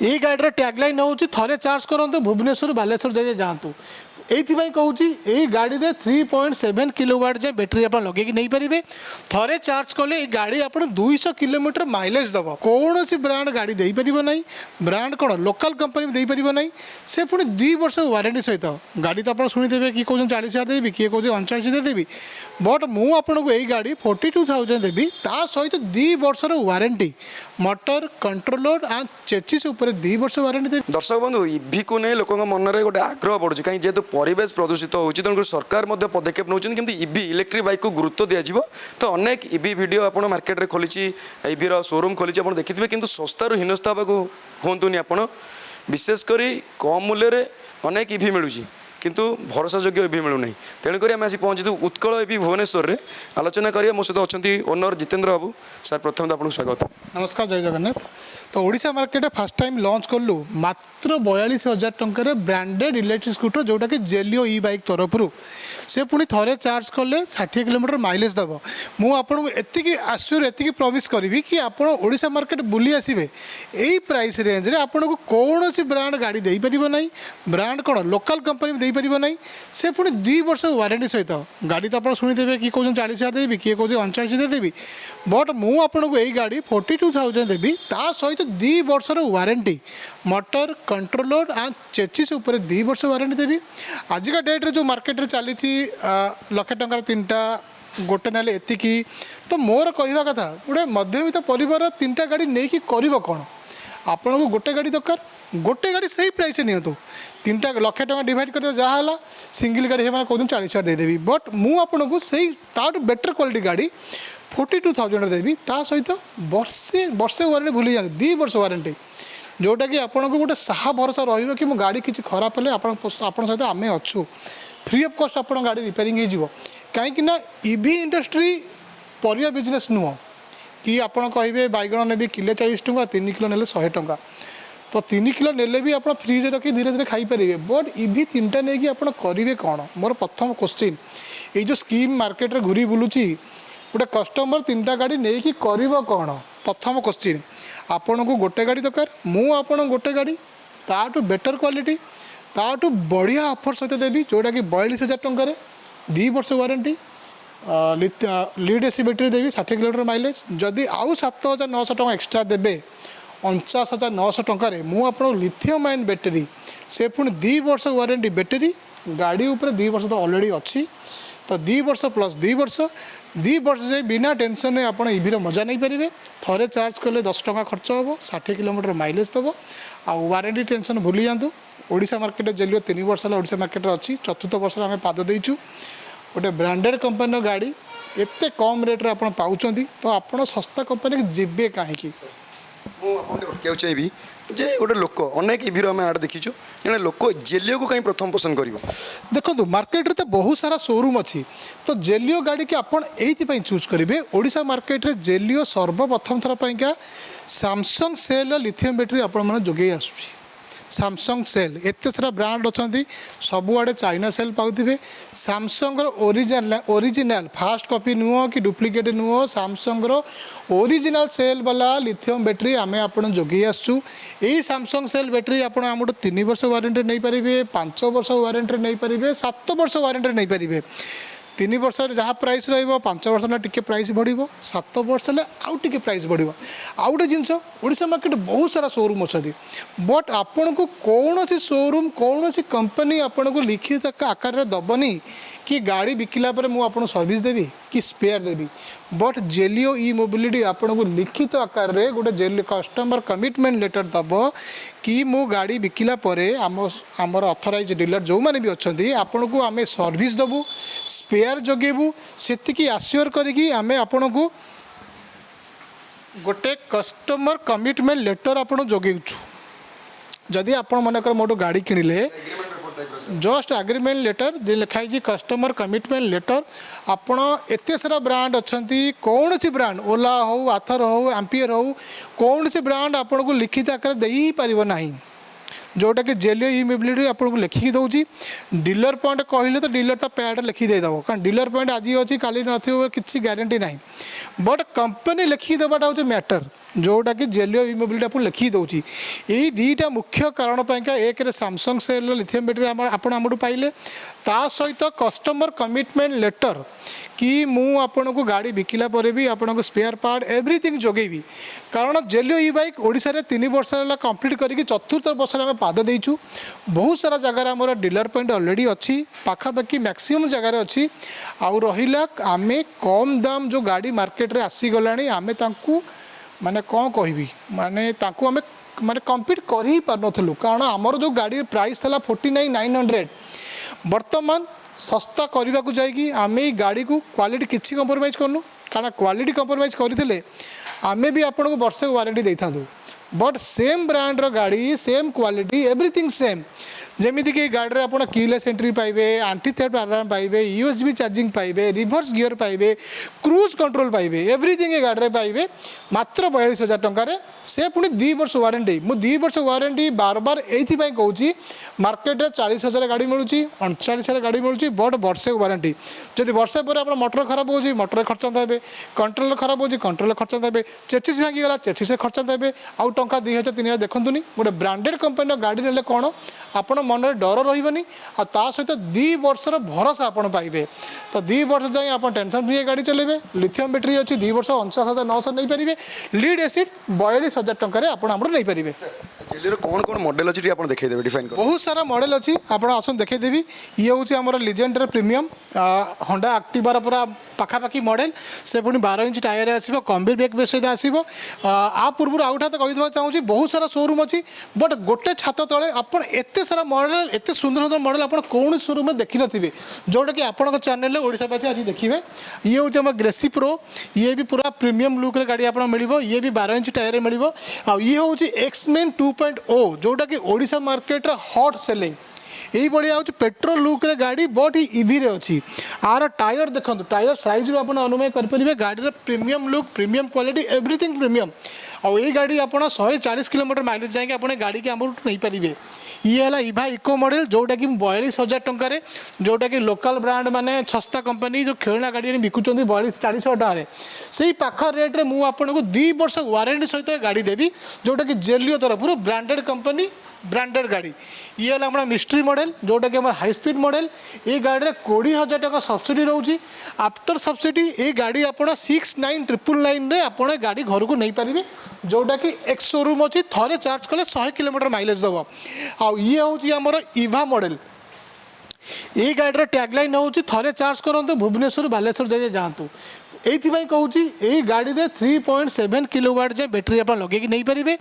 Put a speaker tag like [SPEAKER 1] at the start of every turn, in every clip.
[SPEAKER 1] ये गाड़ी टैगलाइन हूँ थे चार्ज करूँ भुवनेश्वर बालेश्वर जाए जातु ये कहूँ यही गाड़ी में 3.7 किलोवाट जाए बैटेरी आप लगे नहीं पारे थे चार्ज कले गाड़ी आप 200 किलोमीटर माइलेज दब कौन सी ब्रांड गाड़ी दे पार ना ब्रांड कौन लोकल कंपनी दे पार ना से पुणी 2 वर्ष वारंटी सहित गाड़ी तो आप शुणिथे कि कौन 40,000 देवी किए कौन 39,000 देवी बट मुझे यही गाड़ी 42,000 देवी ता सहित 2 वर्षर warranty motor controller and chassis उपर 2 वर्ष वारंटी देवी।
[SPEAKER 2] दर्शक बंधु इभि को नहीं लोक मन में गोटे आग्रह बढ़ुଛି कहीं जेहेतु परिवेश प्रदूषित होची तेणुकर सरकार पदक्षेप नौ कि इभि इलेक्ट्रिक बाइक को गुरुत्व दिज्व तो अनेक इभि वीडियो आप मार्केट में खोली इभि शोरूम खोली आप देखिए कि सस्तार हीनस्था हूँ आप विशेषकर कम मूल्य अनेक इभि मिलूँ किंतु भरोसायोग्य इभि मिलूना तेणुक आम आसी पहुँचू उत्कल इभि भुवनेश्वर में आलोचना करिए मो सहित अच्छा ओनर जितेंद्र बाबू सर प्रथम आपको स्वागत।
[SPEAKER 1] नमस्कार जय जगन्नाथ। तो Odisha market fast time launch कलु मात्र 42,000 टंकार ब्रांडेड इलेक्ट्रिक स्कूटर जोटा कि जेलियो ई बाइक तरफ से पुणी थे चार्ज कले 60 किलोमीटर माइलेज दब मुझे आश्योर एति प्रमिश करी कि आप ओडिशा मार्केट बुली आसवे यही प्राइस रेंज रे आपको कौन सी ब्रांड गाड़ी दे पार ना ब्रांड कौन लोकल कंपनी दे पार ना से पुणी 2 वर्ष वारंटी सहित गाड़ी तो आप शुणिथे कि कौन 40,000 देवी किए कौन 39,000 देवी बट मुझे यही गाड़ी 42,000 देवी ता सहित 2 वर्षर warranty motor controller and chassis उपर 2 वर्ष वारंटी देवी। आजिका डेट्रे जो मार्केट रे चली 1,00,000 टंकार 3टा गोटे ना एतिकी तो मोर कहवा कथा गोटे मध्यमित परिवार 3टा गाड़ी नहीं कि कर कौन आपन को गोटे गाड़ी दरकार गोटे गाड़ी सही प्राइस नहीं तो 3टा 1,00,000 टंका डिवाइड कर जहाँ है सिंगल गाड़ी से कहते 40,000 देदेवी बट मुझे सही ताठू बेटर क्वालिटी गाड़ी 42,000 देवी ता सहित वर्षे वारंटी भूली जाते 2 वर्ष वारंटी जोटा कि आपको गोटे साहा भरोसा रही कि मो गाड़ी किसी खराब हेल्ले आप सहित आम अच्छू फ्री ऑफ कॉस्ट आप गाड़ी रिपेयरिंग हो कहीं इवी इंडस्ट्री परिया बिजनेस नुह कि आप कहे बैगण ने किलो 40 टंका 3 किलो ने 100 टंका तो 3 किलो ने भी आप फ्रिज रखी धीरे धीरे खाईपारे बट इवी 3टा नहीं आप करेंगे कौन मोर प्रथम क्वेश्चन ये जो स्कीम मार्केट रे घूरी बुलूची गोटे कस्टमर 3टा गाड़ी नहीं कि कर कौन प्रथम क्वेश्चन आपण को गोटे गाड़ी दरकार मुझे गोटे गाड़ी ताठू बेटर क्वालिटी ताठू बढ़िया ऑफर सहित देवी जोटा कि 42,000 टंकार 2 वर्ष वारंटी लीड एसी बैटेरी देवी 60 किलोमीटर माइलेज जदि आउ 7,900 टंका एक्सट्रा देवे 49,900 टंकार मुझे लिथियम आयन बैटेरी से पुणी 2 वर्ष वारंटी बैटेरी गाड़ी उपर 2 वर्ष तो ऑलरेडी अच्छी तो 2 वर्ष प्लस 2 वर्ष से बिना टेंशन में आप इभि मजा नहीं पारे थे चार्ज कले 10 टंका खर्च हम 60 किलोमीटर माइलेज दब आ वारंटी टेंशन भूली जातु ओडिशा मार्केट जेलियो 3 वर्ष है ओडिशा मार्केट अच्छी 4th वर्ष आम पाद देचु गोटे ब्रांडेड कंपनी गाड़ी एत कम रेट्रे आप पाँच तो आप सस्ता कंपनी जीवे कहीं
[SPEAKER 2] मुझे चाहिए जे गोटे लोक अनेक इभि आम आड़ देखीचु जड़े लोक जेलियो को कहीं प्रथम पसंद कर
[SPEAKER 1] देखो मार्केट रे तो बहुत सारा शोरूम अच्छी तो जेलियो गाड़ी की आप चूज करेंगे ओडिशा मार्केट रे जेलियो सर्वप्रथम थर पाइका सैमसंग सेल लिथियम बैटेरी आपण जोगे आसुची सैमसंग सेल एत सारा ब्रांड अच्छा सबुआड़े चाइना सेल पाऊे सैमसंग ओरिजिनल फास्ट कॉपी नुह कि डुप्लिकेट नुह सैमसंग ओरिजिनल सेल वाला लिथियम बैटेरी आम आप जोगे आसु यही सैमसंग सेल बैटेरी आप 3 वर्ष वारंटी नहीं पारे 5 वर्ष वारंटी नहीं पारे 7 वर्ष वारंटी नहीं पारे 3 वर्ष जहाँ प्राइस रो5 वर्ष टे प्राइस बढ़ 7 वर्ष आउ टे प्राइस बढ़ आउ गोटे जिनस ओडिशा मार्केट बहुत सारा शोरूम अच्छा बट आपण को कौन सी शोरूम कौन सी कंपनी आपण को लिखित आकार दबनी कि गाड़ी बिकिला मुझे सर्विस देवी कि स्पेयर देवी बट जेलियो ई मोबिलिटी आपण को लिखित आकार रे गोटे जेलियो कस्टमर कमिटमेंट लेटर दब कि मो गाड़ी बिकिला आमर अथराइज डीलर जो मैंने भी अच्छा आपण को आम सर्विस दबू स्पेयर जगेबू से आश्योर करी आम आपण को गोटे कस्टमर कमिटमेंट लेटर आपण जोगेचु जदि आप मनकर मोटू गाड़ी किणिले जस्ट एग्रीमेंट लेटर जे लिखाई कस्टमर कमिटमेंट लेटर आपण एत सारा ब्रांड अच्छा कौन सी ब्रांड ओला हो आथर हो एम्पियर हो कौन सी ब्रांड आपन को लिखित आकार दे पार ना जोटा कि जेलियो ई मोबिलिटी आपको लिखिकी दूसरी डीलर पॉइंट कहले तो डीलर तो पैड लिखी देदेव कारण डीलर पॉइंट आज अच्छी काली नथिबो किसी गारंटी ना बट कंपनी लिखिकी देवाटा हूँ मैटर जोटा कि जेलियो ई मोबिलिटी आपको लिखी दूसरी यही दुईटा मुख्य कारण पाइंका एक सैमसंग सेल लिथियम बैटेरी आपण आमठू पाइले ता सहित कस्टमर कमिटमेंट लेटर कि मु आपन को गाड़ी बिकिला पर भी आपन को स्पेयर पार्ट एवरीथिंग जोगेबी कारण जेलियो ई बाइक ओडिशा रे 3 वर्ष है कंप्लीट करके चतुर्थ वर्ष में पाद देचु बहुत सारा जगह आम डीलर पॉइंट ऑलरेडी अच्छी पाखापाखि मैक्सिमम जगह अच्छी आउ रहिला आमे कम दाम जो गाड़ी मार्केट रे आसी गलानी आमे तांकू माने कौन कहबी माने तांकू आमे माने कम्पीट कर ही पार नथलु कारण आमर जो गाड़ी प्राइस था 49,900 वर्तमान सस्ता करने को जाएगी आम ये गाड़ी को क्वालिटी किसी कंप्रोमाइज करनु कारण क्वालिटी कंप्रोमाइज करते आमे भी आपन को वर्षे वारंटी दे था बट सेम ब्रांड रो गाड़ी सेम क्वालिटी एवरीथिंग सेम जमीती कि गाड़ी आप कीलेस एंट्री पाइबे आंटी थ्रेड अलार्म पाइबे यूएसबी चार्जिंग पाइबे रिवर्स गियर पाइबे क्रूज कंट्रोल पाइबे एवरीथिंग ये गाड़ी पाइबे मात्र 42,000 टंकार से पुणी 2 वर्ष वारंटी मु 2 वर्ष वारंटी बार बार ये कहूँ मार्केट में 40,000 गाड़ी मिलूँ 39,000 गाड़ी मिलूँ बट वर्षे वारंटी जब वर्षे पर आप मोटर खराब हो मोटर खर्चा देवे कंट्रोलर खराब हो कंट्रोलर खर्चा देवे चेचिस भांगीगला चेचिस खर्चा देवे आउ टंका 2,000 3,000 देखुनी गोटे ब्रांडेड कंपनी गाड़ी ने कौन आपण मन में डर रही आ सहित 2 वर्षर भरोसा आपड़ पाइबे तो 2 वर्ष जाए आप टेंशन फ्री गाड़ी चलेबे लिथियम बैटेरी अच्छी 2 वर्ष 49,900 नहीं पारे लीड एसिड 42,000 टंकार आपड़ नहीं पारे
[SPEAKER 2] जेलियर कौन कौन मॉडल अच्छी आप देखिए डिफाइन कर
[SPEAKER 1] बहुत सारा मॉडल अच्छी आपड़ आसन देखदेवी ये हूँ आम लिजेंडर प्रीमियम होंडा एक्टिवार पूरा पाखापाखि मॉडल से पुणी 12 इंच टायर आसो कम्बी ब्रेक बेस सहित आसो आ पूर्व आउटा तो कही चाहूँगी बहुत सारा शोरूम अच्छी बट गोटे छात तले आपड़ एत सारा मॉडल एत सुंदर सुंदर मॉडल आप कौन शोरूम में देखी नथिबे जोटा कि आपण चैनल ओडिशावासी आज देखिए ये हूँ आम ग्रेसी प्रो ये भी पूरा प्रीमियम लुक रे गाड़ी आप मिलिबो ये भी 12 इंच टायर मिलिबो आ ये हूँ एक्समेन 2.0 जोटा कि ओडिशा मार्केट रे हॉट सेलिंग यही भाया हूँ पेट्रोल लुक रे गाड़ी बट इवी रे अच्छी आर टायर देखो टायर साइज रू आप अनुमान करेंगे गाड़ी premium look premium quality everything premium और ये गाड़ी आप 140 किलोमीटर माइलेज जाएंगे आप गाड़ी के आम नहीं पारे ये है इभा इको मॉडल जोटा कि 42,000 टंकार जोटा कि लोकल ब्रांड माने सस्ता कंपनी जो खेलना गाड़ी बिकुंट 42-40 टकर से पाख रेट्रे मुझे आपको 2 वर्ष वारंटी सहित गाड़ी देवी जोटा कि जेलियो तरफ ब्रांडेड कंपनी ब्रांडेड गाड़ी ये है हमारा मिस्ट्री मॉडल जोटा कि हाई स्पीड मॉडल ये गाड़ी में 20,000 टका सब्सिडी रोचे आफ्टर सब्सिडी ये गाड़ी आप 69,999 आप गाड़ी घर को नहीं पारे जोटा कि एक्स शोरूम अच्छी थे चार्ज कले 100 किलोमीटर माइलेज दब ये हूँ आमर इभा मॉडल ये गाड़ी टैगलाइन हूँ थे चार्ज करूँ भुवनेश्वर बालेश्वर जाए जातु ये कहूँ यही गाड़ी में 3.7 किलोवाट जाए बैटेरी आप लगे नहीं पारे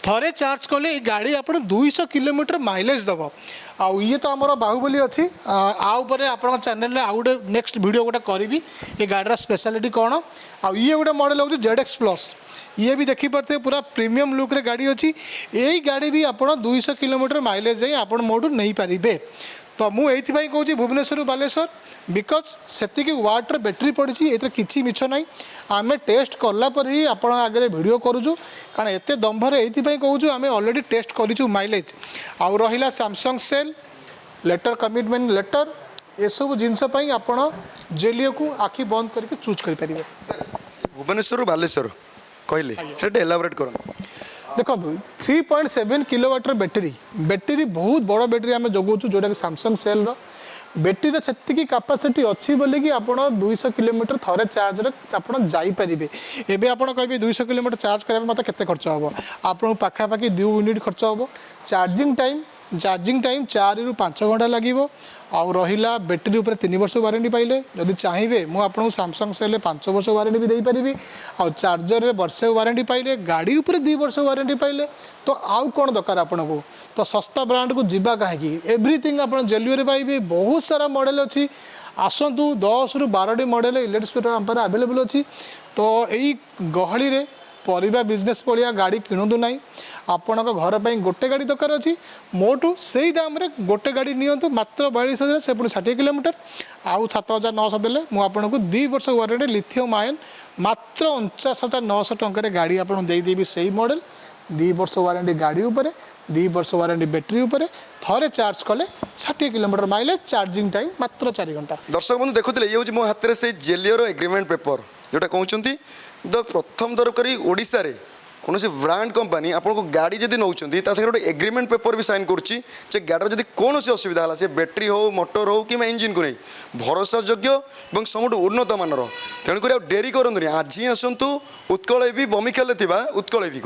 [SPEAKER 1] थे चार्ज कले ये गाड़ी आप 200 किलोमीटर माइलेज दब आउ ये तो आमर बाहुबली अच्छी आउे आप चैनल आउ गोटे नेक्स्ट वीडियो गोटे करी ये गाड़ी स्पेशलिटी कौन आउ ये गोटे मॉडल हूँ ZX प्लस ये भी देखिपे पूरा प्रीमियम लुक रे गाड़ी अच्छी यही गाड़ी भी आप 200 किलोमीटर माइलेज जाए आप मोटू नहीं पारे तो मुझे कहूँ भुवनेश्वर बालेश्वर बिकज से वाटर बैटेरी पड़ी ये किसी मिछ ना आम टेस्ट कलापर ही आप आगे भिड करुचु कारण एत दम्भर ये कहूँ आम अलरेडी टेस्ट करूँ माइलेज आउ रहा Samsung sale letter commitment letter ये सब जिनसपाई आप जेलियो को आखि बंद करके चूज करेंगे
[SPEAKER 2] भुवनेश्वर बालेश्वर कहले एलाबोरेट करो
[SPEAKER 1] देखो 3.7 किलोवाटर बैटेरी बहुत बड़ बैटेरी आम जगाऊँ जोटा कि सैमसंग सेल बैटेरी से कैपेसिटी अच्छी बोली कि आप 200 किलोमीटर थे चार्ज आप जापरेंगे एवं आप कहे 200 किलोमीटर चार्ज कराया मतलब केते खर्च हम आपको पाखापाखि 2 यूनिट खर्च हम चार्जिंग टाइम 4 ରୁ 5 घंटा लगे आउ रहा बैटेरी उपर 3 वर्ष वारंटी पाइले जदि चाहिए मुझे आपको सैमसंग सेल 5 वर्ष वारंटी भी देपारी आउ चार्जर वर्षे वारंटी पाइले गाड़ी उपर 2 वर्ष वारंटी पाइले तो आउ कौन दरकार आपन को तो सस्ता ब्रांड को जीवा कहीं एवरीथिंग आप जेलियो पाइबे बहुत सारा मॉडल अच्छी आसतु 10 ରୁ 12टी मॉडल इलेक्ट्रिक स्कूटर आम पाखे आवेलेबल अच्छी तो यही गहली रे परिबा बिजनेस भलिया गाड़ी किणुतु ना आपण घर पर गोटे गाड़ी दरकार अच्छी मोटू से दाम रे गोटे गाड़ी नियंतु मात्र 42,000 से पुणी 60 किलोमीटर आउ 7,900 देले मु आपको 2 वर्ष वारंटी लिथियम आयन मात्र 49,900 टंकार गाड़ी आपको देदेवी से मॉडल 2 वर्ष वारंटी गाड़ी उपर 2 वर्ष वारंटी बैटेरी उपर थे चार्ज कले 60 किलोमीटर माइलेज चार्जिंग टाइम मात्र 4 घंटा
[SPEAKER 2] दर्शक बंधु देखुले ये हूँ मो हाथ में से जेलियर एग्रीमेंट पेपर जोटा कहते प्रथम दरकारी ओडिशा रे କୌଣସି ବ୍ରାଣ୍ଡ କମ୍ପାନୀ ଆପଣଙ୍କୁ ଗାଡ଼ି ଯଦି ନେଉଛନ୍ତି ତା ସାଙ୍ଗରେ ଗୋଟେ ଏଗ୍ରିମେଣ୍ଟ ପେପର ବି ସାଇନ୍ କରୁଛି ଯେ ଗାଡ଼ିର ଯଦି କୌଣସି ଅସୁବିଧା ହେଲା ସେ ବ୍ୟାଟେରୀ ହେଉ ମୋଟର ହେଉ କିମ୍ବା ଇଞ୍ଜିନ୍କୁ ନେଇ ଭରସାଯୋଗ୍ୟ ଏବଂ ସବୁଠୁ ଉନ୍ନତମାନର। ତେଣୁକରି ଆଉ ଡେରି କରନ୍ତୁନି, ଆଜି ହିଁ ଆସନ୍ତୁ ଉତ୍କଳ ଇଭି ବମିଖାଲରେ ଥିବା ଉତ୍କଳ ଇଭିକୁ।